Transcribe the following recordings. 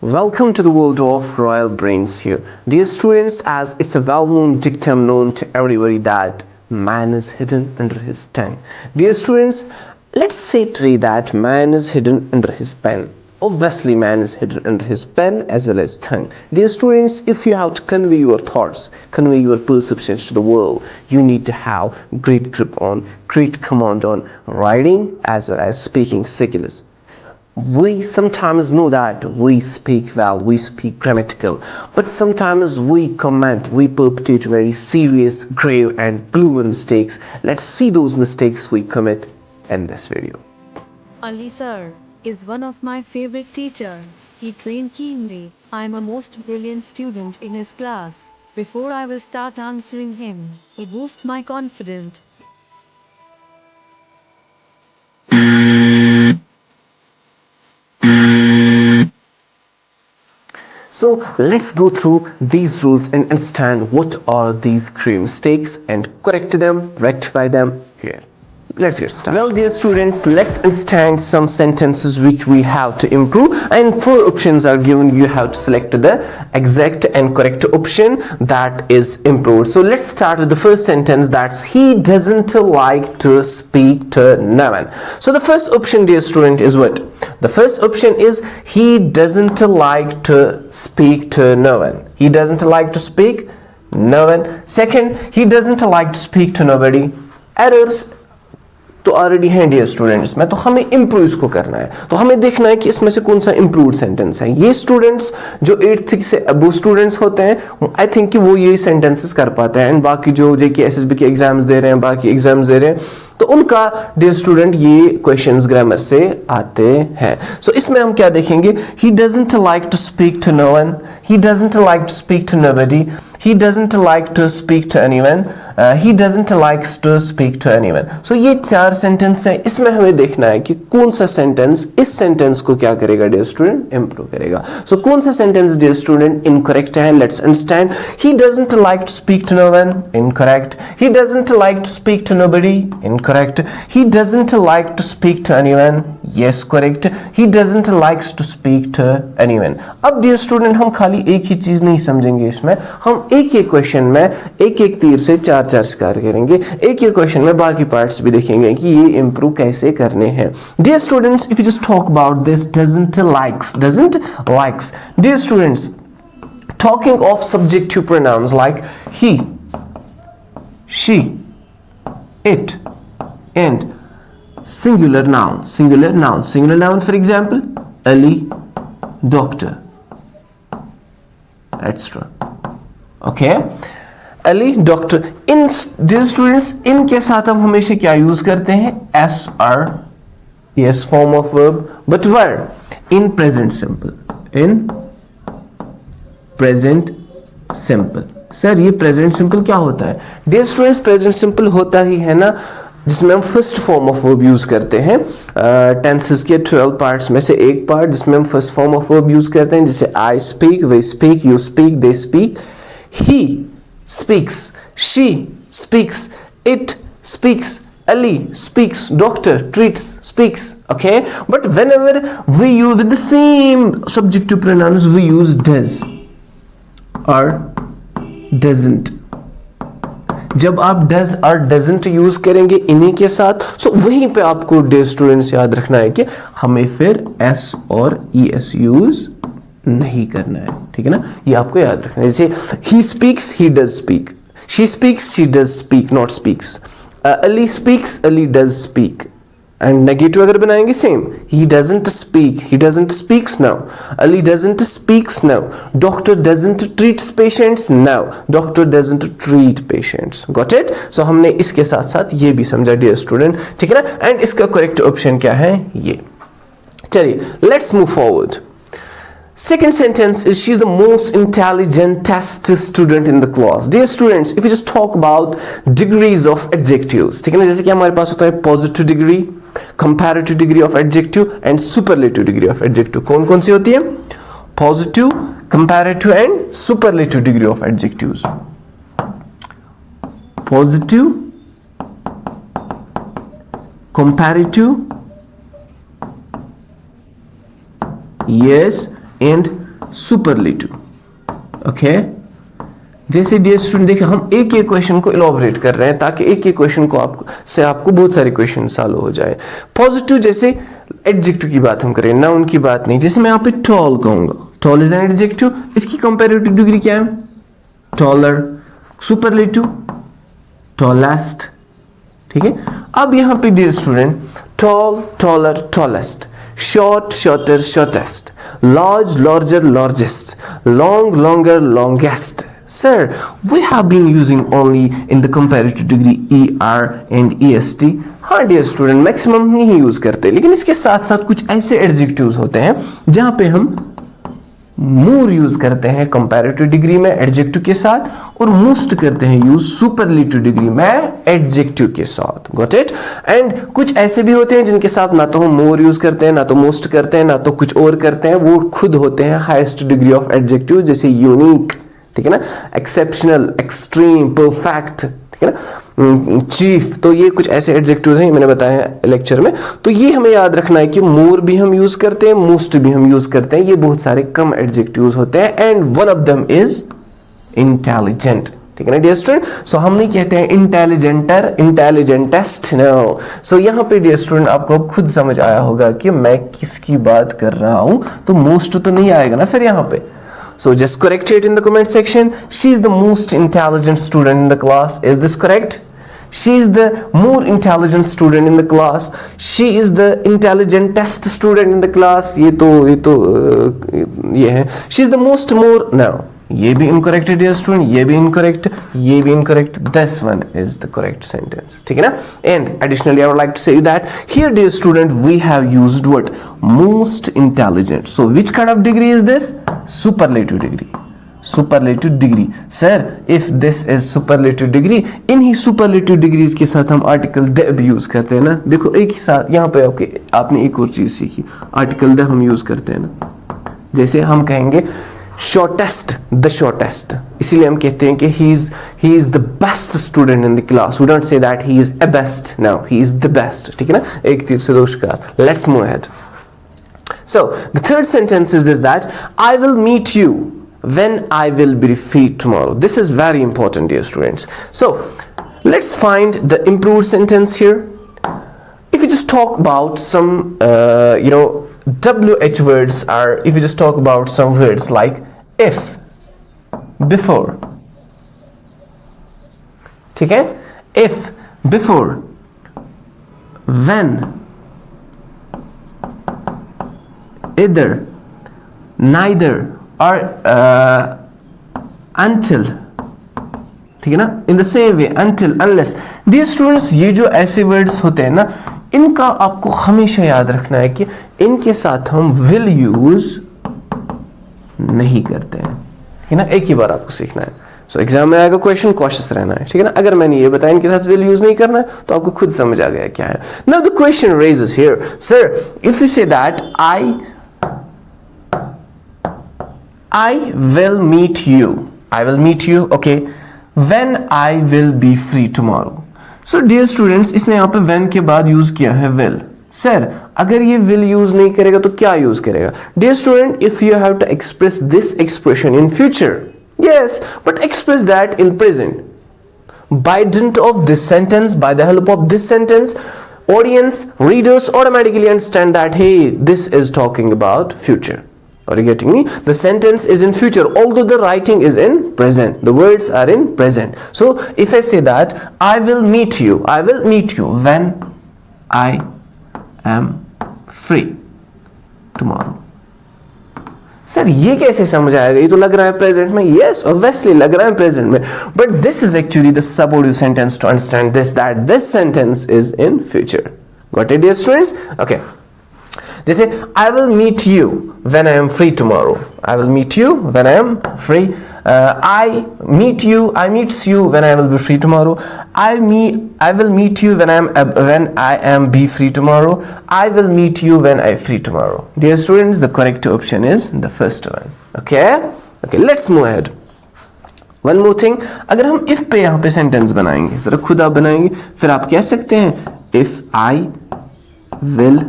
Welcome to the world of Royal Brains here. Dear students, as it's a well-known dictum known to everybody that man is hidden under his tongue. Dear students, let's say today that man is hidden under his pen. Obviously, man is hidden under his pen as well as tongue. Dear students, if you have to convey your thoughts, convey your perceptions to the world, you need to have great grip on, great command on writing as well as speaking skills. We sometimes know that we speak well, we speak grammatical, but sometimes we comment, we perpetrate very serious, grave and proven mistakes. Let's see those mistakes we commit in this video. Ali sir is one of my favorite teacher. He trained keenly. I am a most brilliant student in his class. Before I will start answering him, he boosts my confidence. So let's go through these rules and understand what are these grave mistakes and correct them, rectify them here. Let's get started. Well, dear students, let's understand some sentences which we have to improve, and 4 options are given. You have to select the exact and correct option that is improved. So let's start with the first sentence, that's he doesn't like to speak to no one. So the first option, dear student, is what? The first option is he doesn't like to speak to no one. He doesn't like to speak no one. Second, he doesn't like to speak to nobody. Errors तो already हैं dear students में, तो हमें improve इसको करना है, तो हमें देखना है कि इसमें से कौन सा इम्प्रूव सेंटेंस है. ये स्टूडेंट्स जो 8th से अबव स्टूडेंट्स होते हैं, आई थिंक कि वो यही सेंटेंसेस कर पाते हैं, एंड बाकी जो जेके एसएसबी के एग्जाम्स दे रहे हैं, बाकी एग्जाम्स दे रहे हैं, तो उनका डियर स्टूडेंट ये क्वेश्चंस ग्रामर से आते हैं. सो इसमें हम क्या देखेंगे? He doesn't like to speak to no one, he doesn't like to speak to nobody, he doesn't like to speak to anyone, he doesn't likes to speak to anyone. So ये 4 sentence हैं. इसमें हमें देखना है कि कौन सा sentence इस सेंटेंस को क्या करेगा डियर स्टूडेंट? इंप्रूव करेगा. सो कौन सा सेंटेंस डियर स्टूडेंट इनकरेक्ट है? Let's understand. he doesn't like to speak to no one, incorrect. he doesn't like to speak to nobody, incorrect. he doesn't like to speak to anyone, yes, correct. he doesn't likes to speak to anyone. अब dear student हम खाली एक ही चीज नहीं समझेंगे, इसमें हम एक एक क्वेश्चन में एक एक तीर से 4 शिकार करेंगे. एक एक क्वेश्चन में बाकी पार्ट्स भी देखेंगे कि ये इंप्रूव कैसे करने हैं. Dear students, if you just talk about this doesn't likes, dear students, talking of subjective pronouns like he, she, it, and singular noun, for example, Ali, doctor, etc. Okay, Ali, doctor. In dear students, इनके साथ हम हमेशा क्या use करते हैं? SR, yes, form of verb, but where? In present simple. In present simple. Sir ये present simple क्या होता है? dear students, present simple होता ही है ना जिसमें हम first form of verb use करते हैं. टेंसेस के 12 पार्ट्स में से एक पार्ट जिसमें हम first form of verb use करते हैं, जैसे I speak, we speak, you speak, they speak. He speaks, she speaks, it speaks, Ali speaks, doctor treats, speaks. Okay, but whenever we use with the same subjective pronouns, we use does or doesn't. जब आप does और doesn't use करेंगे इन्हीं के साथ, सो वहीं पे आपको डियर स्टूडेंट्स याद रखना है कि हमें फिर s और es यूज नहीं करना है. ठीक है ना, ये आपको याद रखना है. जैसे he speaks, he does speak. she speaks, she does speak, not speaks. Ali speaks, Ali does speak. And negative अगर बनाएंगे same, he doesn't speak, he doesn't speaks now, Ali doesn't speaks now, doctor doesn't treats patients now, doctor doesn't treat patients. Got it? So हमने इसके साथ साथ ये भी समझा dear student. ठीक है ना, एंड इसका करेक्ट ऑप्शन क्या है? ये. चलिए let's move forward. Second sentence is she's the most intelligentest student in the class. Dear students, if you just talk about degrees of adjectives, ठीक है ना, जैसे कि हमारे पास होता है positive degree, comparative degree of adjective and superlative degree of adjective. कौन कौन सी होती है? Positive, comparative and superlative degree of adjectives. Positive, comparative, yes, and superlative. Okay, जैसे डियर स्टूडेंट देखिए हम एक एक क्वेश्चन को इलॉबरेट कर रहे हैं ताकि एक एक क्वेश्चन को आपको बहुत सारे क्वेश्चन सॉल्व हो जाए. पॉजिटिव जैसे एडजेक्टिव की बात हम करें, नाउन की बात नहीं. जैसे मैं यहाँ पे टॉल कहूंगा, टॉल इज एन एडजेक्टिव, इसकी कंपैरेटिव डिग्री क्या है? टॉलर. Superlative tallest. ठीक है, अब यहाँ पे dear student tall, taller, tallest, short, shorter, shortest, large, larger, largest, long, longer, longest. Sir, we have been using only in the comparative degree er and est. हाँ dear student, maximum नहीं use करते, लेकिन इसके साथ साथ कुछ ऐसे adjectives होते हैं जहां पे हम मोर यूज करते हैं कंपैरेटिव डिग्री में एडजेक्टिव के साथ, और मोस्ट करते हैं यूज सुपरलेटिव डिग्री में एडजेक्टिव के साथ. Got it? एंड कुछ ऐसे भी होते हैं जिनके साथ ना तो हम मोर यूज करते हैं, ना तो मोस्ट करते हैं, ना तो कुछ और करते हैं. वो खुद होते हैं हाईएस्ट डिग्री ऑफ एडजेक्टिव, जैसे यूनिक, ठीक है ना, एक्सेप्शनल, एक्सट्रीम, परफेक्ट, ठीक है ना, चीफ. तो ये कुछ ऐसे एडजेक्टिव्स हैं, मैंने बताया लेक्चर में. तो ये हमें याद रखना है कि मोर भी हम यूज करते हैं, मोस्ट भी हम यूज करते हैं. ये बहुत सारे कम एडजेक्टिव्स होते हैं. And one of them is intelligent. ठीक है ना डियर स्टूडेंट? सो हम नहीं कहते हैं इंटेलिजेंटर, इंटेलिजेंटेस्ट, नो. सो यहाँ पे डियर स्टूडेंट आपको अब खुद समझ आया होगा कि मैं किसकी बात कर रहा हूं. तो मोस्ट तो नहीं आएगा ना फिर यहाँ पे. So just correct it in the comment section. She is the most intelligent student in the class. Is this correct? She is the more intelligent student in the class. She is the intelligentest student in the class. ये है. She is the most more. No. ये भी incorrect है dear student. ये भी incorrect. ये भी incorrect. This one is the correct sentence. ठीक है ना? And additionally, I would like to say that here, dear student, we have used what? Most intelligent. So which kind of degree is this? Superlative degree. Superlative degree. Sir, if this is superlative degree, इन्हीं superlative degrees के साथ हम article the भी use करते हैं ना. देखो एक ही साथ यहाँ पे आपने एक और चीज सीखी. article the हम use करते हैं ना. जैसे हम कहेंगे shortest, the shortest. इसीलिए हम कहते हैं कि he is the best student in the class. We don't say that he is a best. No, he is the best. ठीक है ना? एक तीर से दो शिकार. Let's move ahead. So the third sentence is this, that I will meet you when I will be free tomorrow. This is very important, dear students. So let's find the improved sentence here. If you just talk about some WH words, or if you just talk about some words like if, before, ठीक है? If, before, when, either, neither, or until, ठीक है ना? In the same way, until, unless. Dear students, ये जो ऐसे words होते हैं ना, इनका आपको हमेशा याद रखना है कि इनके साथ हम will use नहीं करते हैं. ठीक है ना? एक ही बार आपको सीखना है. सो एग्जाम में आएगा क्वेश्चन, कॉशियस रहना है. ठीक है ना? अगर मैंने ये बताया इनके साथ will use नहीं करना है तो आपको खुद समझ आ गया क्या है. Now the question raises here, sir, if you say that I will meet you, okay, when I will be free tomorrow. So dear students, इसने यहाँ पे when के बाद यूज किया है will. Sir, अगर ये will यूज नहीं करेगा तो क्या यूज करेगा? Dear student, if you have to express this expression in future, yes, but express that in present. By dint of this sentence, by the help of this sentence, audience, readers automatically understand that, hey, this is talking about future. Are you getting me? The sentence is in future, although the writing is in present. The words are in present. So if I say that I will meet you when I am free tomorrow. Sir ये कैसे समझ आएगा? ये तो लग रहा है present में. यस, ऑब्वियसली लग रहा है प्रेजेंट में, but this is actually the subordinary sentence to understand this, that this sentence is in future. Got it dear students? Okay. जैसे I will meet you when I am free tomorrow. I will meet you when I am free. I meet you when I will be free tomorrow. I will meet you when I am be free tomorrow. I will meet you when I free tomorrow. Dear students, the correct option is the first one. Okay, let's move ahead. One more thing, अगर हम if पे यहाँ पे sentence बनाएंगे, जरा खुद आप बनाएंगे, फिर आप कह सकते हैं if I will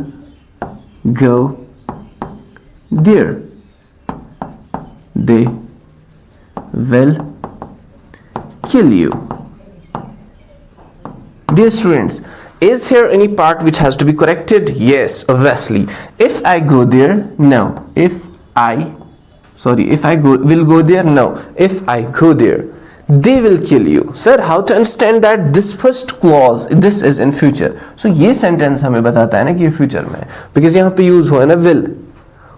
go there. they will kill you. Dear students, is here any part which has to be corrected? Yes, obviously. If I go there, no. If I will go there, no. If I go there, they will kill you. Sir, how to understand that this first clause, this is in future? So ये sentence हमें बताता है ना कि ये future में है, because यहाँ पे use हुआ है ना will.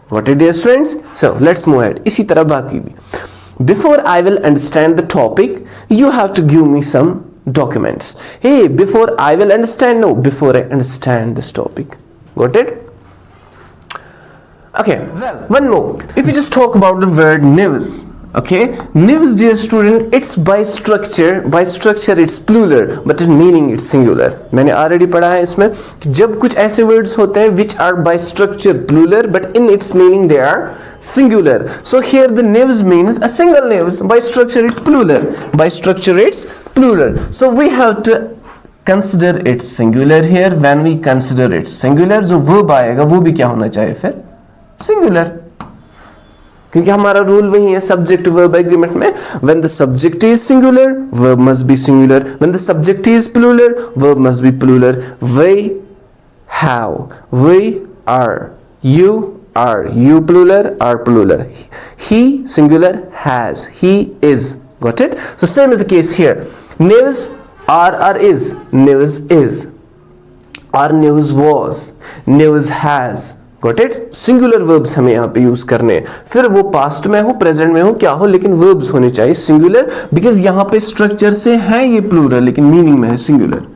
Got it, dear students? So let's move ahead. इसी तरह बाकी भी. Before I will understand the topic, you have to give me some documents. Hey, before I will understand, no, before I understand this topic. Got it? Okay, well, one more. If we just talk about the word news, okay, news, dear student, it's by structure it's plural, but in meaning it's singular. मैंने already पढ़ा है इसमें कि जब कुछ ऐसे words होते हैं which are by structure plural, but in its meaning they are singular. So here the news means a single news. By structure it's plural. So we have to consider it singular here. When we consider it singular, जो verb आएगा वो भी क्या होना चाहिए फिर? Singular. क्योंकि हमारा रूल वही है सब्जेक्ट वर्ब एग्रीमेंट में. When the subject is singular, verb must be singular. When the subject is plural, verb must be plural. We have, we are, you are, you plural, are plural. He singular, has, he is. Got it? So same is the case here. News are is, news is, our news was, news has. Got it? Singular verbs हमें यहाँ पे use करने हैं. फिर वो past में हो, present में हो, क्या हो, लेकिन वर्ब्स होने चाहिए सिंगुलर, बिकॉज यहाँ पे स्ट्रक्चर से है ये प्लूरल लेकिन मीनिंग में है singular.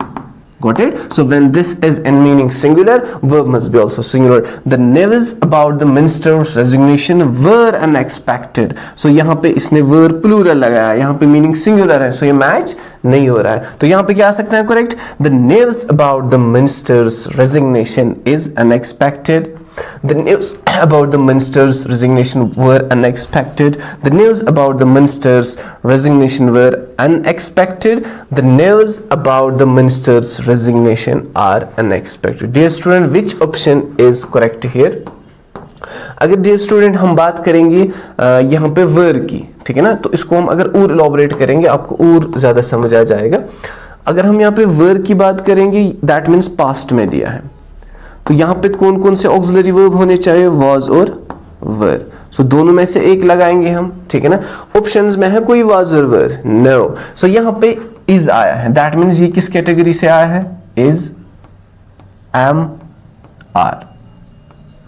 Got it? So when this is in meaning singular, verb must be also singular. The news about the minister's resignation were unexpected. So यहाँ पे इसने verb plural लगाया, यहाँ पे meaning singular है, so ये match नहीं हो रहा है. तो यहाँ पे क्या आ सकता है correct? The news about the minister's resignation is unexpected. The news about the minister's resignation were unexpected. The news about the minister's resignation were unexpected. The news about the minister's resignation are unexpected. Dear student, which option is correct here? अगर dear student हम बात करेंगे यहाँ पे were की, ठीक है ना, तो इसको हम अगर और elaborate करेंगे आपको और ज़्यादा समझ आ जाएगा. अगर हम यहाँ पे were की बात करेंगे, that means past में दिया है, तो यहाँ पे कौन कौन से ऑक्सिलरी वर्ब होने चाहिए? was और were. सो दोनों में से एक लगाएंगे हम, ठीक है ना. ऑप्शंस में है कोई was और were? नो. सो यहाँ पे is आया है, दैट मीन्स ये किस कैटेगरी से आया है? is, am, are.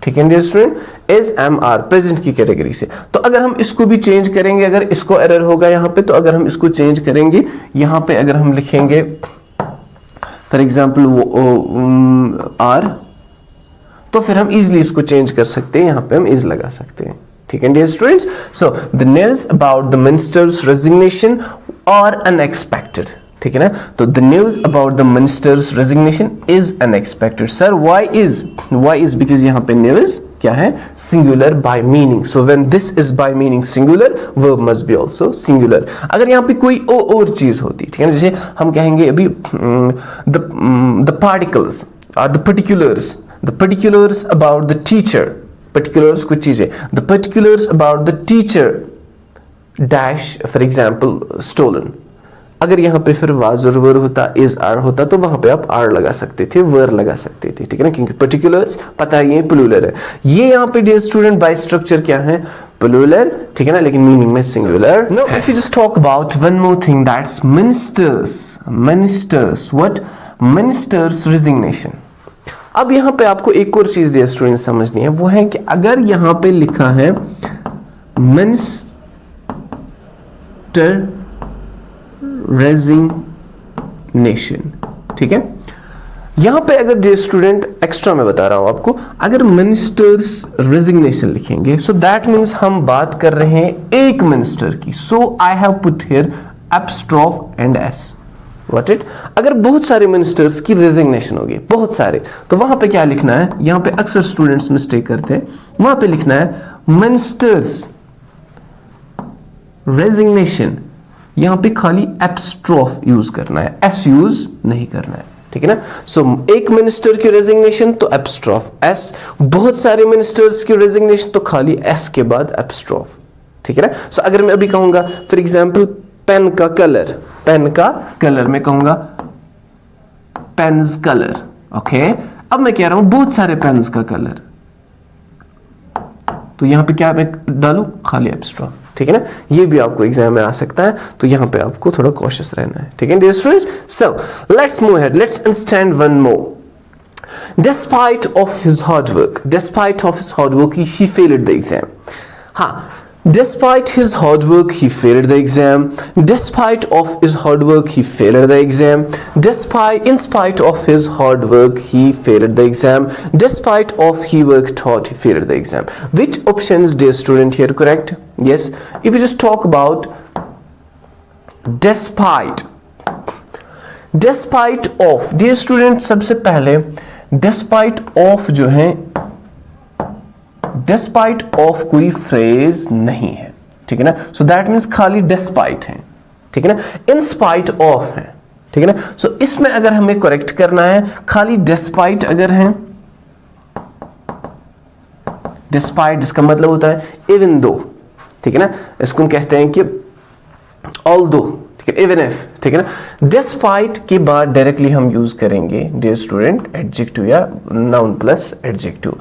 ठीक है dear student, is, am, are present की कैटेगरी से. तो अगर हम इसको भी चेंज करेंगे, अगर इसको एरर होगा यहाँ पे, तो अगर हम इसको चेंज करेंगे, यहाँ पे अगर हम लिखेंगे फॉर एग्जाम्पल आर, तो फिर हम इजीली इसको चेंज कर सकते हैं, यहाँ पे हम इज लगा सकते हैं. ठीक है dear students. So the news about the minister's resignation are unexpected. ठीक है ना. तो the news about the minister's resignation is unexpected. Sir why is? Because यहाँ पे न्यूज़ क्या है? Singular by meaning. So when this is by meaning singular, verb must be also singular. अगर यहाँ पे कोई और चीज होती, ठीक है ना, जैसे हम कहेंगे अभी द पार्टिकल्स और the particulars, the particulars about the teacher, particulars कुछ चीजें, the particulars about the teacher dash for example stolen. अगर यहाँ पे फिर was और were होता, is, are होता, तो वहां पे आप are लगा सकते थे, were लगा सकते थे. ठीक है ना, क्योंकि particulars पता है ये plural है. ये यहाँ पे dear student by structure क्या है? Plural. ठीक है ना, लेकिन meaning में singular. Now if you just talk about one more thing, that's ministers. What? Ministers resignation. अब यहाँ पे आपको एक और चीज डियर स्टूडेंट समझनी है, वो है कि अगर यहाँ पे लिखा है मिनिस्टर रेजिग्नेशन, ठीक है, यहाँ पे अगर डियर स्टूडेंट एक्स्ट्रा मैं बता रहा हूं आपको, अगर मिनिस्टर्स रेजिग्नेशन लिखेंगे, सो दैट मीन्स हम बात कर रहे हैं एक मिनिस्टर की. So I have put here apostrophe and S. Got it? अगर बहुत सारे मिनिस्टर्स की रेजिग्नेशन होगी, बहुत सारे, तो वहां पे क्या लिखना है? यहाँ पे अक्सर स्टूडेंट्स मिस्टेक करते हैं, वहां पे लिखना है मिनिस्टर्स रेजिग्नेशन. यहाँ पे खाली एप्स्ट्रॉफ यूज करना है, एस यूज नहीं करना है. ठीक है ना. सो एक मिनिस्टर की रेजिग्नेशन तो एप्स्ट्रॉफ एस, बहुत सारे मिनिस्टर्स की रेजिग्नेशन तो खाली एस के बाद एप्स्ट्रॉफ. ठीक है ना। सो अगर मैं अभी कहूंगा फॉर एग्जाम्पल पेन का कलर मैं कहूंगा पेन्स कलर, ओके। अब मैं कह रहा हूं बहुत सारे पेन्स का कलर, तो यहां पे क्या मैं डालू, खाली एब्स्ट्रा, ठीक है ना। ये भी आपको एग्जाम में आ सकता है, तो यहां पे आपको थोड़ा कॉशियस रहना है, ठीक है dear students. So let's move ahead, let's understand one more. Despite of his hard work, he failed the exam. हाँ, despite his hard work, he failed the exam. Despite of his hard work, he failed the exam. In spite of his hard work, he failed the exam. Despite of he worked hard, he failed the exam. Which option is, dear student, here correct? Yes. If we just talk about despite of, dear student, सबसे पहले despite of जो है, despite of कोई phrase नहीं है, ठीक है ना। सो दैट मीन्स खाली despite है, ठीक है ना। in spite of है, ठीक है ना। सो इसमें अगर हमें करेक्ट करना है, खाली despite अगर है, despite इसका मतलब होता है even though, ठीक है ना। इसको हम कहते हैं कि although, even if, ठीक है ना। डिस्पाइट के बाद डायरेक्टली हम यूज करेंगे डियर स्टूडेंट एडजेक्टिव या नाउन प्लस एडजेक्टिव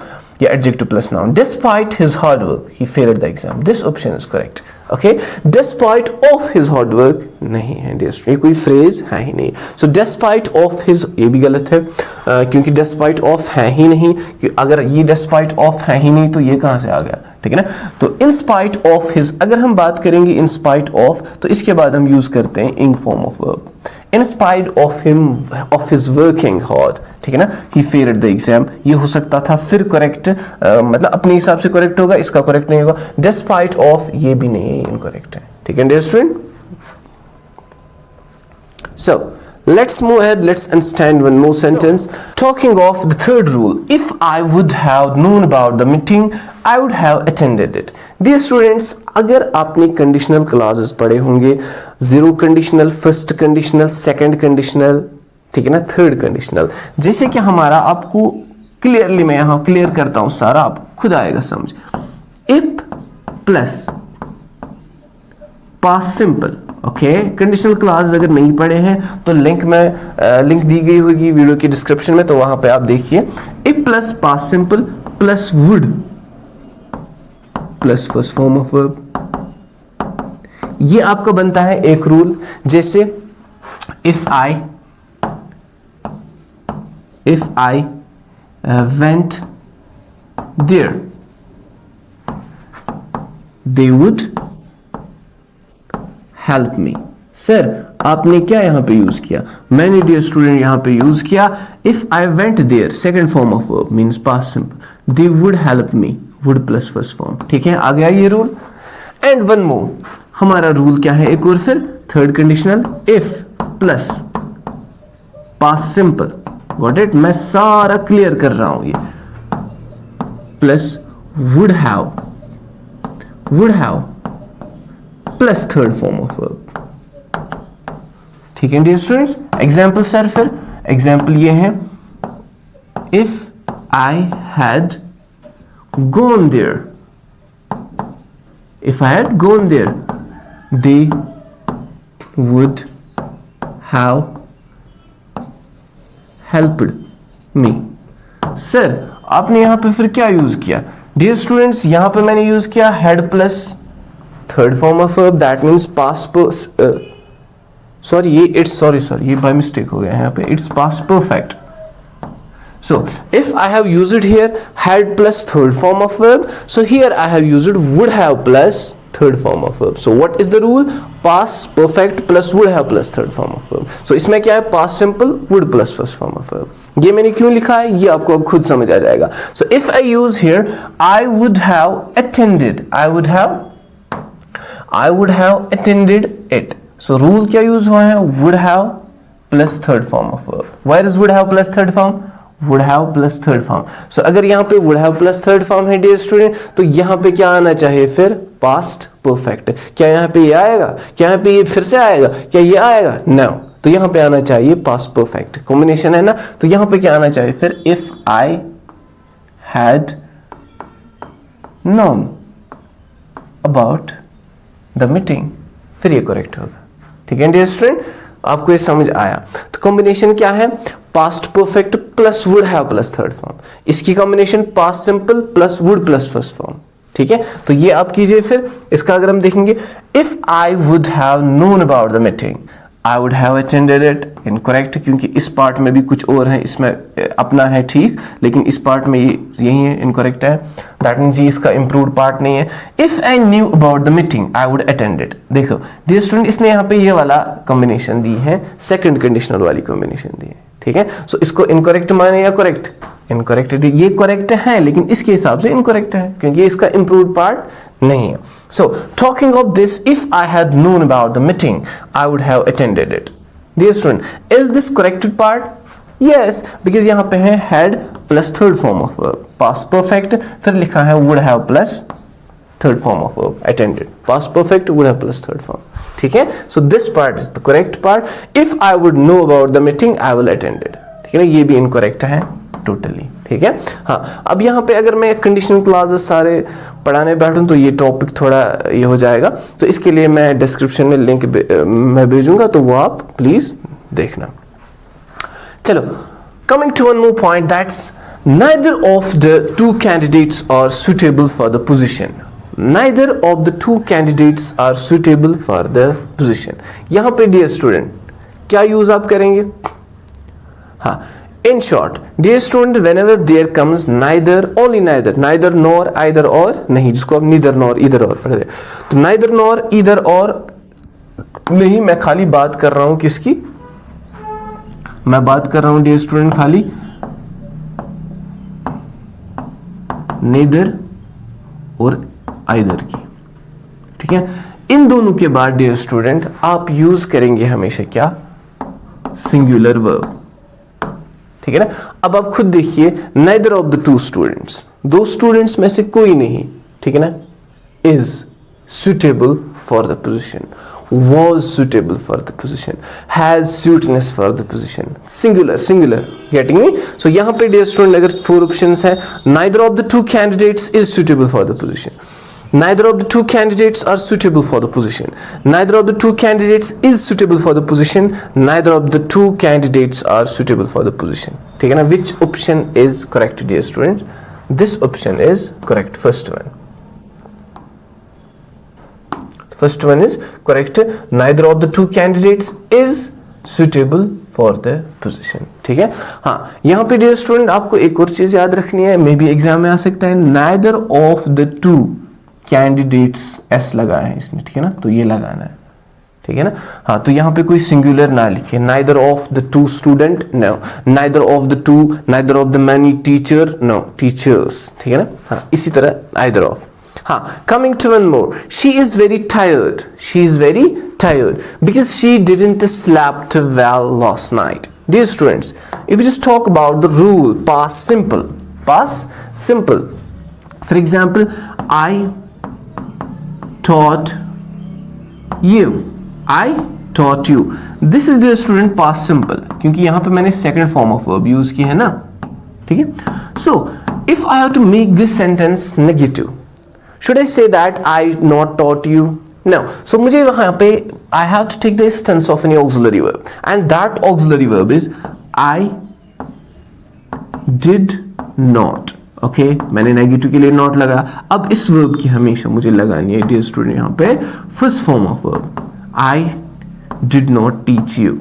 या adjective plus noun. Despite his hard work he failed the exam, this option is correct, okay. Despite of his hard work नहीं है डियर स्टूडेंट, ये कोई phrase है ही नहीं। So despite of his, ये भी गलत है, क्योंकि डिस्पाइट ऑफ है ही नहीं, अगर ये डिस्पाइट ऑफ है ही नहीं तो ये कहां से आ गया, ठीक है ना। तो इन स्पाइट ऑफ हिज, अगर हम बात करेंगे इन स्पाइट ऑफ, तो इसके बाद हम यूज करते हैं in form of verb. In spite of him of his working hard, ठीक है ना, ही फेल्ड द एग्जाम, ये हो सकता था फिर करेक्ट, मतलब अपने हिसाब से करेक्ट होगा, इसका करेक्ट नहीं होगा। डिस्पाइट ऑफ ये भी नहीं है, इनकरेक्ट है, ठीक है dear student. So let's move ahead, let's understand one more sentence. Talking of the third rule, if I would have known about the meeting, I would have attended it. Dear students, अगर आपने conditional classes पढ़े होंगे, zero conditional, first conditional, second conditional, ठीक है ना, third conditional, जैसे कि हमारा आपको क्लियरली मैं यहां क्लियर करता हूं, सारा आपको खुद आएगा समझ। If plus past simple, okay. Conditional class अगर नहीं पढ़े हैं तो लिंक दी गई होगी वीडियो की डिस्क्रिप्शन में, तो वहां पे आप देखिए। If plus past simple plus would plus first form of verb, ये आपका बनता है एक रूल। जैसे if I went there, they would help me. Sir आपने क्या यहां पे यूज किया, मैंने डियर स्टूडेंट यहां पे यूज किया if I went there, second form of verb means past simple, they would help me, would plus first form, ठीक है, आ गया ये रूल। एंड वन मोर, हमारा रूल क्या है एक और फिर, third conditional, if plus past simple, got it, मैं सारा क्लियर कर रहा हूं ये, plus would have plus third form of verb, ठीक है डियर स्टूडेंट्स। एग्जाम्पल सर, फिर एग्जाम्पल ये है, if I had gone there, they would have helped me. Sir आपने यहां पे फिर क्या यूज किया डियर स्टूडेंट्स, यहां पे मैंने यूज किया had plus third form of verb, that means past, ये बाय मिस्टेक हो गया यहाँ पे, its past perfect. So if I have used here had plus third form of verb, so here I have used would have plus third form of verb. So what is the rule? Past perfect plus would have plus third form of verb. So इसमें क्या है, past simple would plus first form of verb. ये मैंने क्यों लिखा है ये आपको अब खुद समझ आ जाएगा। So if I use here I would have attended it. So rule क्या यूज हुआ है, would have plus third form of verb. Where is would have plus third form? would have plus third form. So अगर यहाँ पे would have plus third form है dear student, तो यहाँ पे क्या आना चाहिए फिर, past perfect। क्या यहाँ पे ये आएगा, क्या यहाँ पे ये फिर से आएगा, क्या ये आएगा, no, तो यहाँ पे आना चाहिए past perfect, कॉम्बिनेशन है ना। तो यहाँ पे क्या आना चाहिए फिर, if I had known about the meeting, फिर ये करेक्ट होगा। ठीक है डियर स्टूडेंट, आपको ये समझ आया? तो कॉम्बिनेशन क्या है? Past perfect plus would have plus third form. इसकी combination past simple plus would plus first form. ठीक है, तो ये आप कीजिए। फिर इसका अगर हम देखेंगे, if I would have known about the meeting I would have attended it, incorrect, क्योंकि इस पार्ट में भी कुछ और है, इसमें अपना है ठीक, लेकिन इस पार्ट में ये यही है, इनकरेक्ट है। दैट मीन्स ये इसका इम्प्रूव्ड पार्ट नहीं है। If I knew about the meeting I would attend it. देखो डियर स्टूडेंट, इसने यहाँ पे ये वाला कॉम्बिनेशन दी है, सेकंड कंडीशनल वाली कॉम्बिनेशन दी है। ठीक है, सो इसको इनकरेक्ट माने या करेक्ट? इनकरेक्ट। ये करेक्ट है लेकिन इसके हिसाब से इनकरेक्ट है, क्योंकि ये इसका इम्प्रूव्ड पार्ट नहीं है। So talking of this, if I had known about the meeting I would have attended it. Dear student, is this corrected part? Yes, because यहाँ पे है had plus third form of verb, past perfect, फिर लिखा है would have plus third form of verb, attended, past perfect would have plus third form. ठीक है, so this part is the correct part. If I would know about the meeting I will attended. ठीक है ना, ये भी incorrect है totally. ठीक है, हाँ, अब यहाँ पे अगर मैं कंडीशनल क्लॉजेस सारे पढ़ाने बैठूं तो ये टॉपिक थोड़ा ये हो जाएगा, तो इसके लिए मैं डिस्क्रिप्शन में लिंक मैं भेजूंगा, तो वो आप प्लीज देखना। चलो, coming to one more point, that's neither of the two candidates are suitable for the position. Neither of the two candidates are suitable for the position. यहाँ पे डियर स्टूडेंट क्या यूज आप करेंगे? हाँ, in short, dear student, whenever there comes neither, only neither, neither nor, either or नहीं, जिसको आप neither nor either or पढ़ रहे, तो neither nor either or नहीं, मैं खाली बात कर रहा हूं किसकी? मैं बात कर रहा हूं dear student खाली neither और either की। ठीक है, इन दोनों के बाद dear student आप यूज करेंगे हमेशा क्या? Singular verb. ठीक है ना, अब आप खुद देखिए, neither of the two students, दो स्टूडेंट्स में से कोई नहीं, ठीक है ना, is suitable for the position, was suitable for the position, has suiteness for the position, singular, getting me? So यहाँ पे dear student अगर 4 options है, neither of the two candidates is suitable for the position, neither of the two candidates are suitable for the position, neither of the two candidates is suitable for the position, neither of the two candidates are suitable for the position. ठीक है ना, which option is correct dear students? This option is correct, first one. First one is correct, neither of the two candidates is suitable for the position. ठीक है, हाँ, यहाँ पे dear student आपको एक और चीज याद रखनी है, मे बी एग्जाम में आ सकता है, neither of the two candidates S लगाए हैं इसने, ठीक है ना, तो ये लगाना है। ठीक है ना, हाँ, तो यहाँ पे कोई सिंगुलर ना लिखे, neither of the two student, no, neither of the two, neither of the many teacher, no, teachers। ठीक है ना, हाँ, इसी तरह either of। हाँ, coming to one more, she is very tired, she is very tired because she didn't slept well last night. Dear students, if we just talk about the rule past simple, for example, I taught you, I taught you, this is dear student past simple, क्योंकि यहाँ पे मैंने second form of verb use की है ना। ठीक है, so if I have to make this sentence negative, should I say that I not taught you? No. So मुझे वहाँ पे I have to take the instance of any auxiliary verb, and that auxiliary verb is I did not. Okay, मैंने negative के लिए not लगा। अब इस verb की हमेशा मुझे लगानी है डियर स्टूडेंट यहाँ पे first form of verb, I did not teach you.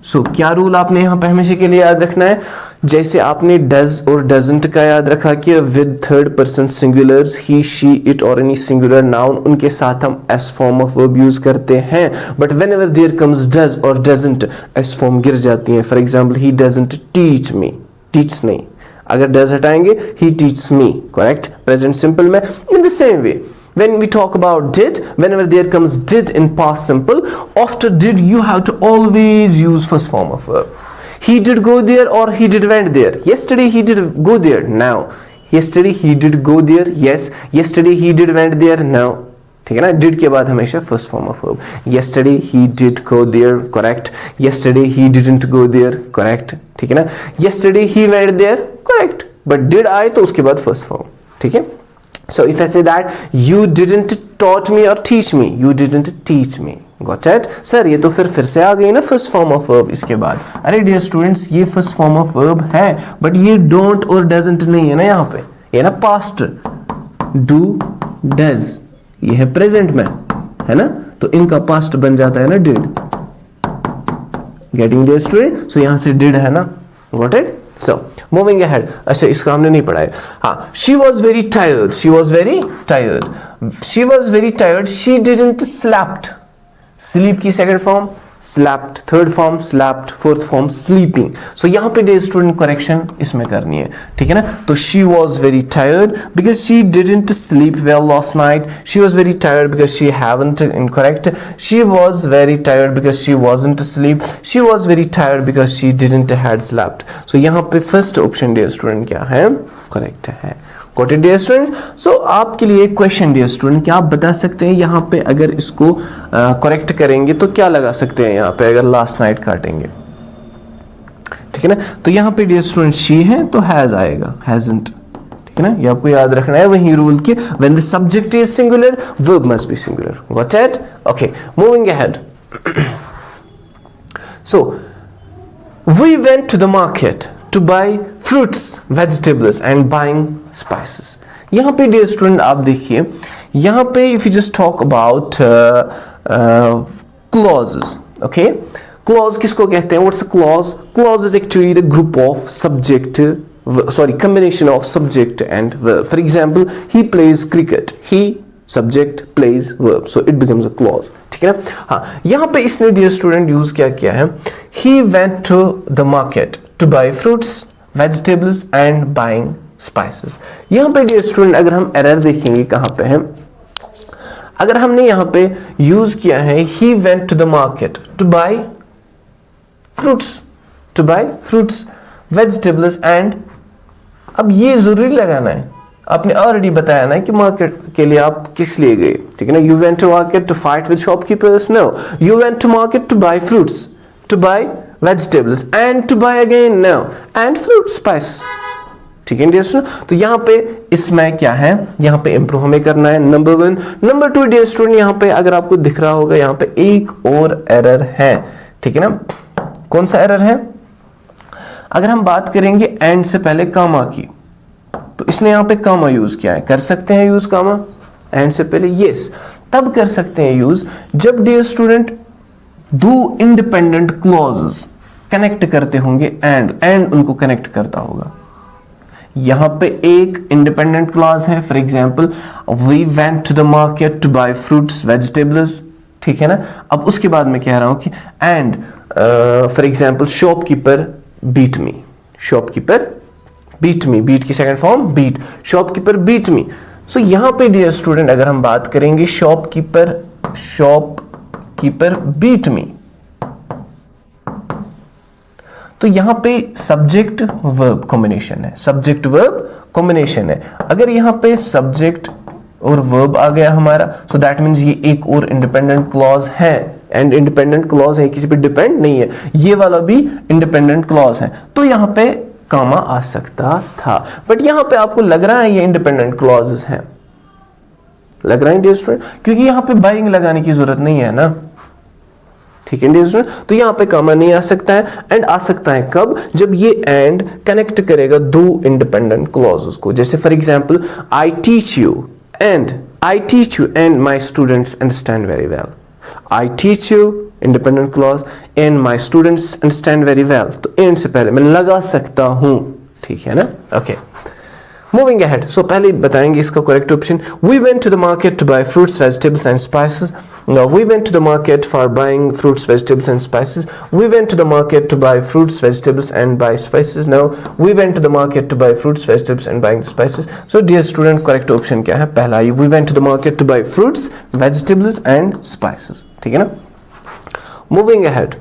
सो क्या रूल आपने यहाँ पे हमेशा के लिए याद रखना है? जैसे आपने डज और डजंट का याद रखा कि with third person singulars he, she, it और एनी सिंगुलर नाउन, उनके साथ हम S form of verb use करते हैं, but whenever there comes does और डजंट, एस फॉर्म गिर जाती है। For example, he doesn't teach me, teach नहीं, अगर डज हटाएंगे he teach me, correct, present simple में। In the same way when we talk about did, whenever there comes did in past simple, after did you have to always use first form of verb. He did go there or he did went there. Yesterday he did go there. Now yesterday he did go there. Yes, yesterday he did went there. Now, ठीक है ना, did के बाद हमेशा first form of verb. Yesterday he did go there, correct. Yesterday he didn't go there, correct. ठीक है ना, yesterday he went there, correct. But did I, तो उसके बाद first form, ठीक है। So if I say that you didn't taught me or teach me, you didn't teach me. Got it? Sir ये तो फिर से आ गई ना फर्स्ट फॉर्म ऑफ वर्ब इसके बाद. अरे डियर स्टूडेंट्स ये फर्स्ट फॉर्म ऑफ वर्ब है, बट ये डोंट और डजंट नहीं है ना यहाँ पे. ये ना पास्ट डू डज, ये है प्रेजेंट में, है ना. तो इनका पास्ट बन जाता है ना did. Getting dear student. So यहाँ से डिड है ना. Got it. So, moving ahead. अच्छा इसका हमने नहीं पढ़ा है. हाँ, she was very tired. She was very tired. She was very tired. She didn't slept. Sleep की second form, slept third form, slept fourth form, sleeping. So यहाँ पे dear student correction इसमें करनी है, ठीक है ना. तो she was very tired because she didn't sleep well last night. She was very tired because she haven't incorrect. She was very tired because she wasn't asleep. She was very tired because she didn't had slept. So यहाँ पे first option dear student क्या है? Correct है. Got it dear students? So आपके लिए question dear student, क्या आप बता सकते हैं यहाँ पे अगर इसको करेक्ट करेंगे तो क्या लगा सकते हैं यहाँ पे अगर लास्ट नाइट काटेंगे, ठीक है ना. तो यहाँ पे dear student she है तो has आएगा, hasn't, ठीक है ना. ये आपको याद रखना है वही रूल कि when the subject is singular verb must be singular. Got it? Okay, moving ahead. So we went to the market to buy fruits, vegetables and buying spices. यहाँ पे dear student आप देखिए, यहाँ पे if you just talk about clauses, okay? Clause किसको कहते हैं? What's a clause? Clause is actually the group of subject, combination of subject and verb. For example, he plays cricket. He subject plays verb, so it becomes a clause. ठीक है ना. हाँ, यहाँ पे इसने dear student यूज क्या किया है? He went to the market to buy fruits, vegetables and buying spices. यहाँ पे dear student अगर हम एरर देखेंगे कहाँ पे है, अगर हमने यहाँ पे यूज किया है he went to the market to buy fruits, vegetables and, अब ये जरूरी लगाना है. आपने ऑलरेडी बताया ना कि मार्केट के लिए आप किस लिए गए, ठीक है ना. You went to market to fight with shopkeepers? No. You went to market to buy fruits, to buy vegetables and to buy again? No. And fruit, spice. ठीक है डियर स्टूडेंट. तो यहाँ पे इसमें क्या है, यहाँ पे इंप्रूव हमें करना है. नंबर 1. नंबर 2 डियर स्टूडेंट, यहाँ पे अगर आपको दिख रहा होगा यहाँ पे एक और एरर है, ठीक है ना. कौन सा एरर है? अगर हम बात करेंगे एंड से पहले कामा की, तो इसने यहाँ पे कामा यूज किया है. कर सकते हैं यूज कामा एंड से पहले? यस, तब कर सकते हैं यूज जब डियर स्टूडेंट दो इंडिपेंडेंट क्लॉजेस कनेक्ट करते होंगे एंड उनको कनेक्ट करता होगा. यहां पे एक इंडिपेंडेंट क्लॉज है, for example we went to the market to buy fruits vegetables, ठीक है ना. अब उसके बाद मैं कह रहा हूं कि and for example shopkeeper beat me, shopkeeper beat me, beat की second form beat, shopkeeper beat me. So यहां पे डियर स्टूडेंट अगर हम बात करेंगे शॉपकीपर बीट मी, तो यहां पे सब्जेक्ट वर्ब कॉम्बिनेशन है, सब्जेक्ट वर्ब कॉम्बिनेशन है. अगर यहां पे सब्जेक्ट और वर्ब आ गया हमारा, सो दैट मींस ये एक और इंडिपेंडेंट क्लॉज है. एंड इंडिपेंडेंट क्लॉज है, किसी पे डिपेंड नहीं है. ये वाला भी इंडिपेंडेंट क्लॉज है, तो यहां पे कामा आ सकता था. बट यहां पे आपको लग रहा है ये इंडिपेंडेंट क्लॉजेस हैं, लग रहा है डियर स्टूडेंट, क्योंकि यहां पे बाइंग लगाने की जरूरत नहीं है ना, ठीक है डियर स्टूडेंट. तो यहां पे कामा नहीं आ सकता है. एंड आ सकता है कब? जब ये एंड कनेक्ट करेगा दो इंडिपेंडेंट क्लॉजेस को. जैसे for example I teach you and my students understand very well. I teach you independent clause and my students understand very well. तो एंड से पहले मैं लगा सकता हूं, ठीक है ना. Okay, moving ahead. सो पहले बताएंगे इसका correct option. We went to the market to buy fruits vegetables and spices. Now we went to the market for buying fruits, vegetables and spices. We went to the market to buy fruits, vegetables and buy spices. Now we went to the market to buy fruits, vegetables and buying spices. So dear student, correct option क्या है? पहला ही. We went to the market to buy fruits, vegetables and spices. ठीक है ना? Moving ahead.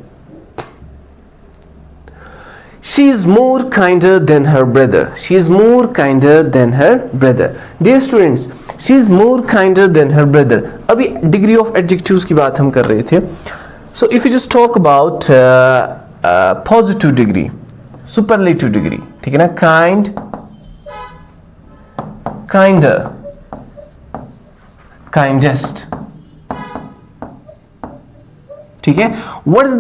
She is more kinder than her brother. She is more kinder than her brother. Dear students, she is more kinder than her brother. अभी degree of adjectives की बात हम कर रहे थे. So if you just talk about positive degree, superlative degree, ठीक है ना? Kind, kinder, kindest. ठीक है, what is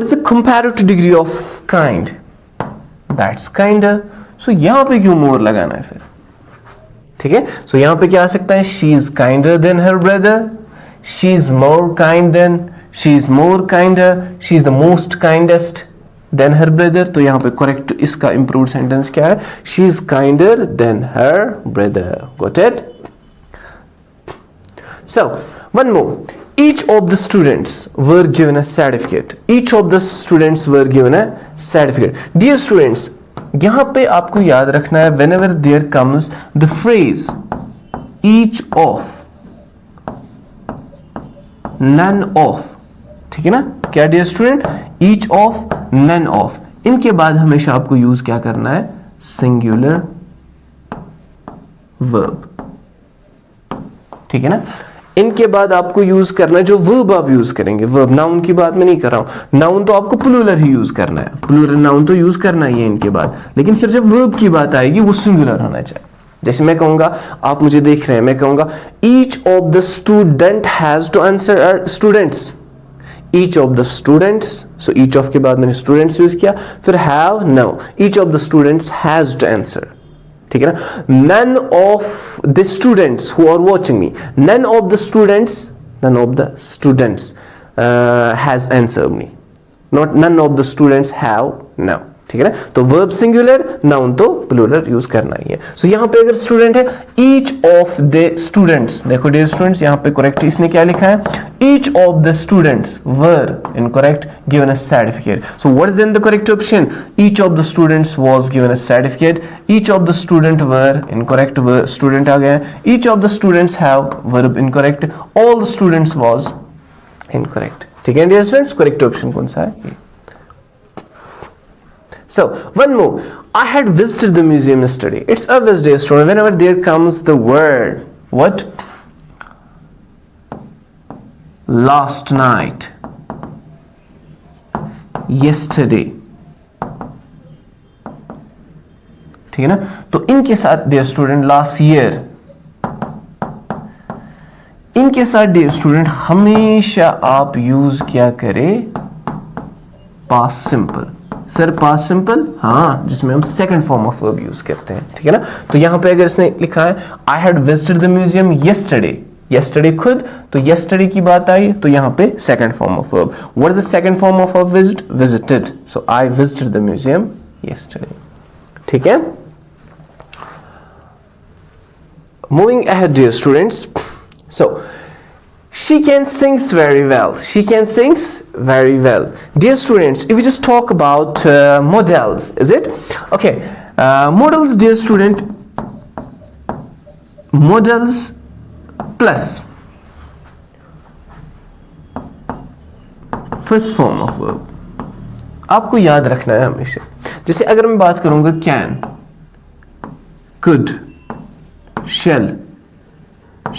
the comparative degree of kind? That's kinder. So यहां पे क्यों मोर लगाना है फिर? ठीक है, so यहां पे क्या आ सकता है? She is kinder than her brother. She is more kind than. She is more kinder. She is the most kindest than her brother. तो यहां पे correct इसका improved sentence क्या है? She is kinder than her brother. Got it? So one more. Each of the students were given a certificate. Each of the students were given a certificate. Dear students, यहां पे आपको याद रखना है whenever there comes the phrase each of, none of, ठीक है ना? क्या dear student? Each of, none of. इनके बाद हमेशा आपको यूज क्या करना है? Singular verb. ठीक है ना? इनके बाद आपको यूज करना है जो वर्ब आप यूज करेंगे. वर्ब, नाउन की बात मैं नहीं कर रहा हूं. नाउन तो आपको प्लूरल ही यूज करना है. प्लूरल नाउन तो यूज करना ही है इनके बाद. लेकिन फिर जब वर्ब की बात आएगी वो सिंगुलर होना चाहिए. जैसे मैं कहूंगा, आप मुझे देख रहे हैं, मैं कहूंगा each of the student has to answer. Students, each of the students. So each of के बाद मैंने स्टूडेंट्स यूज किया. फिर have, no, each of the students has to answer. ठीक है ना? none of the students who are watching me, none of the students has answered me. Not none of the students have, no. ठीक है ना? तो verb singular, noun तो plural use करना ही है. सो यहां पे अगर स्टूडेंट है, ईच ऑफ द स्टूडेंट्स. देखो डियर स्टूडेंट्स, यहां पे करेक्ट इसने क्या लिखा है? Each of the students were incorrect given a certificate. So what is then the correct option? Each of the students was given a certificate. Each of the student were incorrect, student आ गया. Each of the students have, verb incorrect. All the students was incorrect. ठीक है dear students, correct option कौन सा है? So one more. I had visited the museum yesterday. It's always dear student. Whenever there comes the word what? Last night. Yesterday. ठीक है ना? तो इनके साथ dear student last year. इनके साथ dear student हमेशा आप यूज क्या करें? Past simple. Sir past simple, हाँ, जिसमें हम second form of verb use करते हैं. ठीक है ना? तो यहां पे अगर इसने लिखा है I had visited the museum yesterday, yesterday खुद, तो येस्टरडे की बात आई तो यहां पे second form of verb. What is the second form of verb? Visit, visited. So I visited the museum yesterday. ठीक है? Moving ahead dear students. So she can sings very well. She can sings very well. Dear students, if we just talk about modals, is it? Okay. Modals, dear student. Modals plus first form of verb. आपको याद रखना है हमेशा. जैसे अगर मैं बात करूंगा can, could, shall,